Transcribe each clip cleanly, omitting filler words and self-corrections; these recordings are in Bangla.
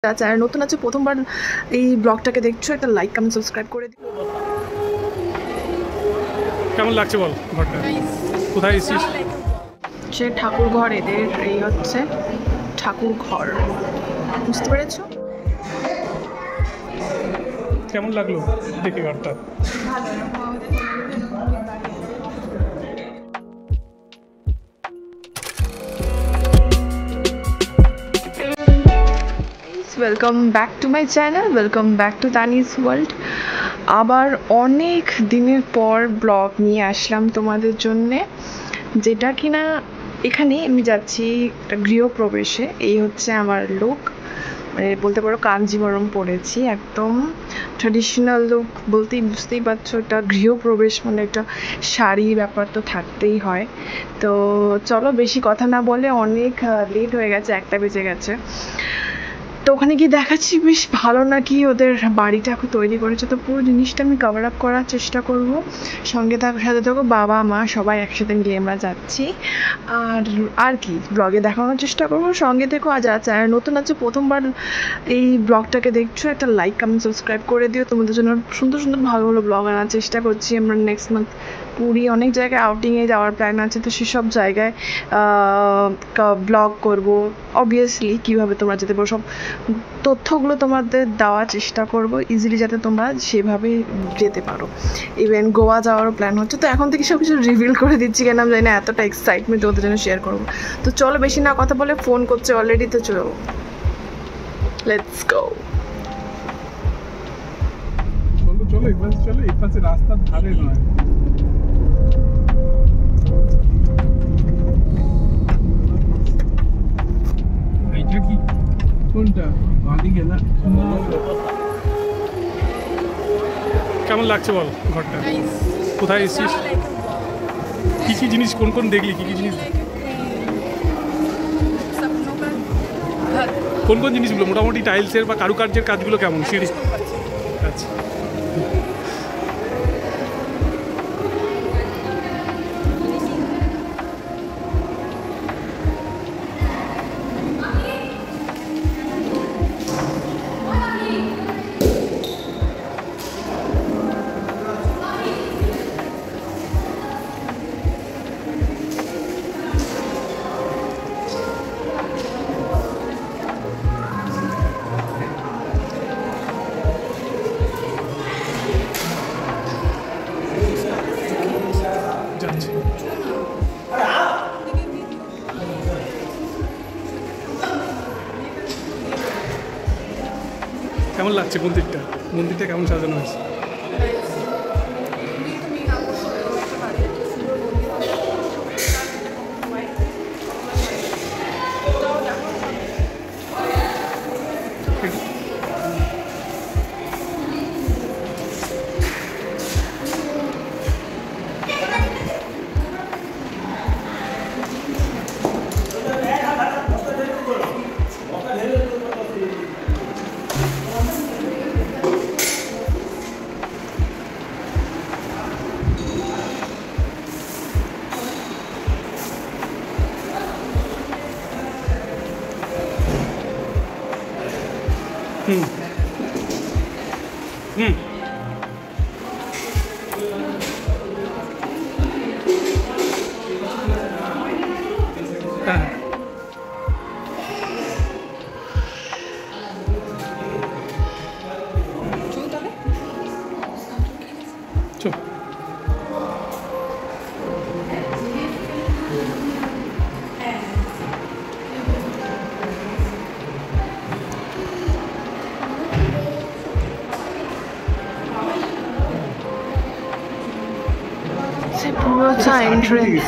চ্যানেল নতুন আছে, প্রথমবার এই ব্লগটাকে দেখছো, একটা লাইক কমেন্ট সাবস্ক্রাইব করে দিও। কেমন লাগছে বল ঘরটা? কোথায় এসেছিস? সে ঠাকুর ঘর, এদের এই হচ্ছে ঠাকুর ঘর, বুঝতে পেরেছো? কেমন লাগলো দেখে ঘরটা? Welcome back to my channel, welcome back to Tanis world. আবার অনেক দিনের পর ব্লগ নিয়ে আসলাম তোমাদের জন্যে, যেটা কিনা এখানে আমি যাচ্ছি একটা গৃহপ্রবেশে। এই হচ্ছে আমার লুক, মানে বলতে পারো কাঞ্জিবরম পরেছি, একদম ট্র্যাডিশনাল লুক বলতেই বুঝতেই পারছো। এটা গৃহপ্রবেশ মানে একটা শাড়ির ব্যাপার তো থাকতেই হয়। তো চলো বেশি কথা না বলে, অনেক লেট হয়ে গেছে, 1টা বেজে গেছে। তো ওখানে গিয়ে দেখাচ্ছি বেশ ভালো নাকি ওদের বাড়িটা এখন তৈরি করেছে, তো পুরো জিনিসটা আমি কভার আপ করার চেষ্টা করব। সঙ্গে সাথে থাকো, বাবা মা সবাই একসাথে মিলে আমরা যাচ্ছি। আর কি ব্লগে দেখানোর চেষ্টা করবো, সঙ্গে থেকো। আর যারা চ্যানেল নতুন আছে, প্রথমবার এই ব্লগটাকে দেখছো, একটা লাইক কমেন্ট সাবস্ক্রাইব করে দিও। তোমাদের জন্য সুন্দর সুন্দর ভালো ভালো ব্লগ আনার চেষ্টা করছি। আমরা নেক্সট মান্থ পুরী অনেক জায়গায় আউটিংয়ে যাওয়ার প্ল্যান আছে, তো সেসব জায়গায় ব্লগ করব। অবভিয়াসলি কীভাবে তোমরা যেতে পারো, সব তথ্যগুলো তোমাদের দেওয়ার চেষ্টা করব ইজিলি, যাতে তোমরা সেভাবে যেতে পারো। ইভেন গোয়া যাওয়ারও প্ল্যান হচ্ছে, তো এখন থেকে সব কিছু রিভিল করে দিচ্ছি, কেন আমি জানি না এতটা এক্সাইটমেন্ট ওদের জন্য শেয়ার করবো। তো চলো বেশি না কথা বলে, ফোন করছে অলরেডি, তো চলো লেটস গো। চলো এবার চলো, এই পাশে রাস্তার ধারে নয়। এইটা কি কোনটা? বাদিকে না? কেমন লাগছে বল ঘরটা? কোথায় এসেছিস? কি কি জিনিস, কোন কোন দেখলি? কি কি জিনিস, কোন কোন জিনিসগুলো? মোটামুটি টাইলসের বা কারুকার্যের কাজগুলো কেমন? সিঁড়ি? আচ্ছা, যাচ্ছি। কেমন লাগছে মন্দিরটা? মন্দিরটা কেমন সাজানো হয়েছে? হুম হুম হ্যাঁ, চল। পুরোটা এন্ট্রেন্স,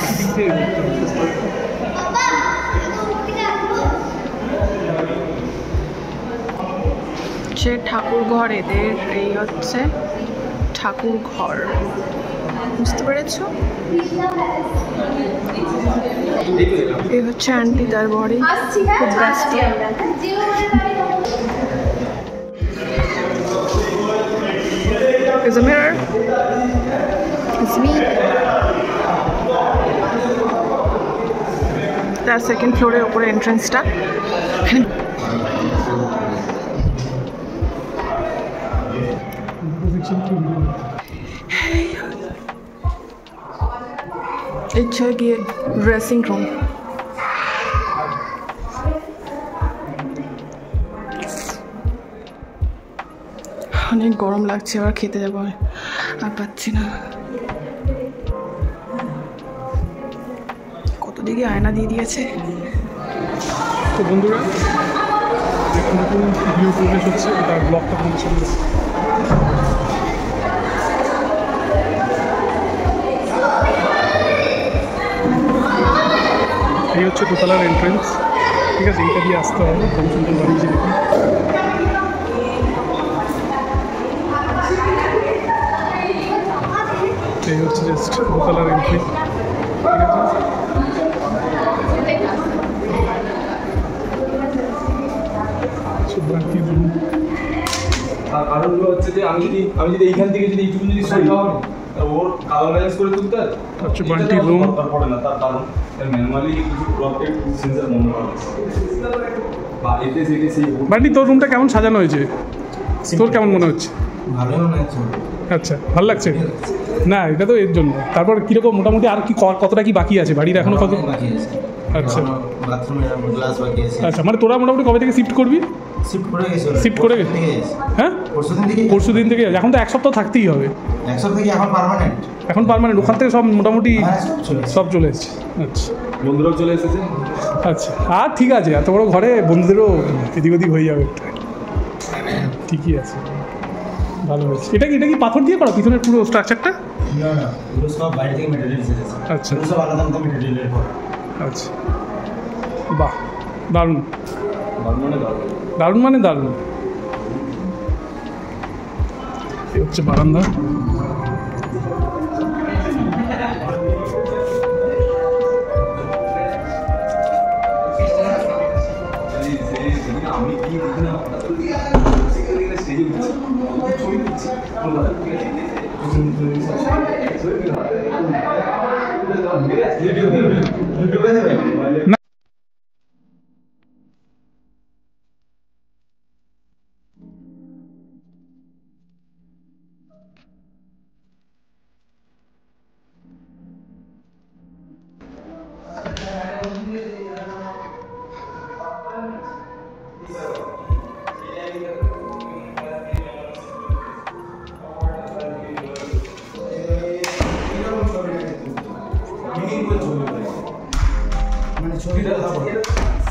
সে ঠাকুর ঘর, এদের এই হচ্ছে ঠাকুর ঘর, বুঝতে পেরেছো? এই হচ্ছে আন্টি, তার বড়ি খুব ব্যস্ত। Is a mirror. It's me. তার সেকেন্ড ফ্লোরের উপরে এন্ট্রান্সটা। ইচ্ছা গিয়ে ড্রেসিং রুম। অনেক গরম লাগছে, আবার খেতে যাবো, আর পাচ্ছি না। কত দিকে আয়না দিয়ে দিয়েছে। তো বন্ধুরা, নতুন ভিডিও প্রবেশ হচ্ছে, তার ব্লগটা তোমাদের সামনে। এই হচ্ছে দোতলার এন্ট্রেন্স, ঠিক আছে? এইটা দিয়ে আসতে হবে, কত সুন্দর বানিয়েছে দেখুন। এই হচ্ছে জাস্ট দোতলার এন্ট্রি, ঠিক আছে? আর কারণগুলো হচ্ছে যে আমি যদি এইখান থেকে যদি এইটুকু যদি সই হওয়া ওর কালার ব্যালেন্স করে তুলতে হচ্ছে বান্টি রুম। পড়ে না, তার কারণ ম্যানুয়ালি কিছু প্রটেক্ট সেন্সর বন্ধ করা বা এতে সেটি সেই বান্টি, তোর রুমটা কেমন সাজানো হয়েছে? তোর কেমন মনে হচ্ছে? ভালো মনে হচ্ছে। আচ্ছা, ভালো লাগছে না? এটা তো এর জন্য। তারপর কীরকম মোটামুটি আর কি কতটা কি বাকি আছে বাড়ির এখনো? কত বাকি আছে? আচ্ছা বাথরুমের গ্লাস বাকি আছে। আচ্ছা, মানে তোরা মোটামুটি কবে থেকে শিফট করবি? শিফট করে গেছে? হ্যাঁ, পরশু দিন থেকে। এখন তো এক সপ্তাহ থাকতেই হবে। এক সপ্তাহ থেকে এখন পার্মানেন্ট ওখান থেকে সব মোটামুটি সব চলে এসেছে। আচ্ছা, বন্ধুরাও চলে এসেছে। আচ্ছা, আর ঠিক আছে, এত বড় ঘরে বন্ধুদেরও এদিক ওদিক হয়ে যাবে একটা। ঠিকই আছে, ভালো হয়েছে। এটা কি পাথর দিয়ে করা পিছনের পুরো স্ট্রাকচারটা? না, এগুলো সব বাইরে থেকে মেটেরিয়াল এসেছে। আচ্ছা, সব আলাদা আলাদা মেটেরিয়ালের পর। আচ্ছা, বাহ, দারুণ মানে দারুণ। এই হচ্ছে বারান্দা। আমি কি না,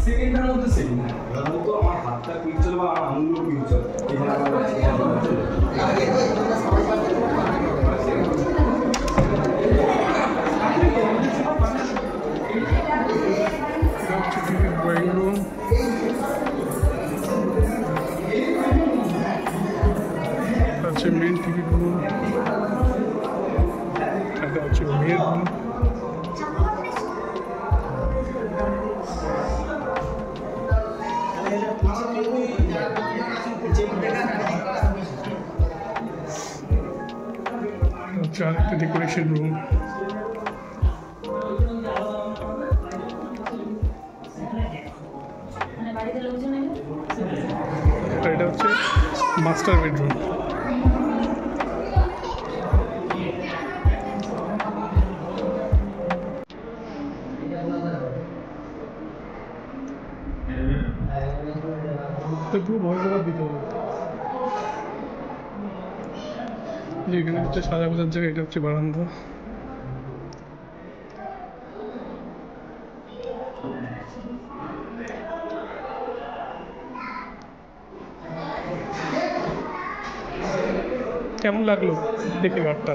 সেকেন্ডের মধ্যে সেকেন্ড তো আমার হাতটা ক্লিক চলে বা আমার আঙুলগুলো ক্লিক চলে। হচ্ছে মেন টিভি রুম, এটা হচ্ছে মেয়ের রুম। হচ্ছে আরেকটা ডেকোরেশন রুম। এটা হচ্ছে মাস্টার বেডরুম। পুরো ভয় করার দিতে হবে। এখানে হচ্ছে সাজা গোজার জায়গা, এটা হচ্ছে বারান্দা। কেমন লাগলো দেখে ঘরটা?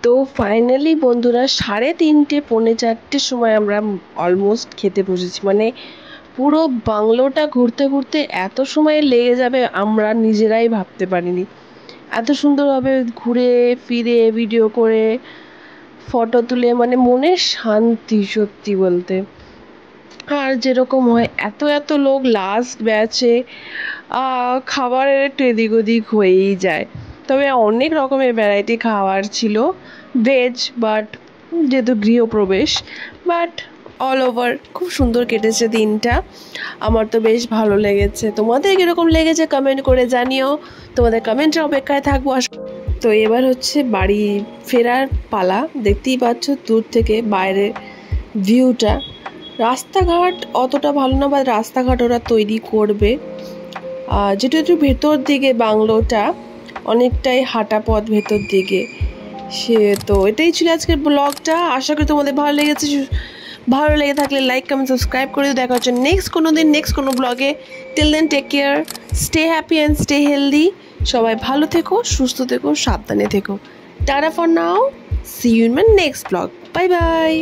তো ফাইনালি বন্ধুরা 3:30 পৌনে 4টের সময় আমরা অলমোস্ট খেতে বসেছি। মানে পুরো বাংলোটা ঘুরতে ঘুরতে এত সময় লেগে যাবে আমরা নিজেরাই ভাবতে পারিনি। এত সুন্দরভাবে ঘুরে ফিরে ভিডিও করে ফটো তুলে মানে মনের শান্তি সত্যি বলতে। আর যেরকম হয় এত লোক লাস্ট ব্যাচে খাবারের একটু এদিক ওদিক হয়েই যায়। তো তবে অনেক রকমের ভ্যারাইটি খাওয়ার ছিল, ভেজ, বাট যেহেতু গৃহপ্রবেশ, বাট অল ওভার খুব সুন্দর কেটেছে দিনটা। আমার তো বেশ ভালো লেগেছে। তোমাদের কীরকম লেগেছে কমেন্ট করে জানিও, তোমাদের কমেন্টের অপেক্ষায় থাকবো। তো এবার হচ্ছে বাড়ি ফেরার পালা। দেখতেই পাচ্ছ দূর থেকে বাইরের ভিউটা। রাস্তাঘাট অতটা ভালো না, বা রাস্তাঘাট ওরা তৈরি করবে, যেটা একটু ভেতর দিকে বাংলোটা, অনেকটাই হাঁটা পথ ভেতর দিকে। সে তো এটাই ছিল আজকের ব্লগটা। আশা করি তোমাদের ভালো লেগেছে। ভালো লেগে থাকলে লাইক কমেন্ট সাবস্ক্রাইব করে দেখা হচ্ছে নেক্সট কোনো দিন নেক্সট কোনো ব্লগে। Till then take care, stay happy and stay healthy. সবাই ভালো থেকো, সুস্থ থেকো, সাবধানে থেকো। Tata for now, see you in my next blog. Bye by.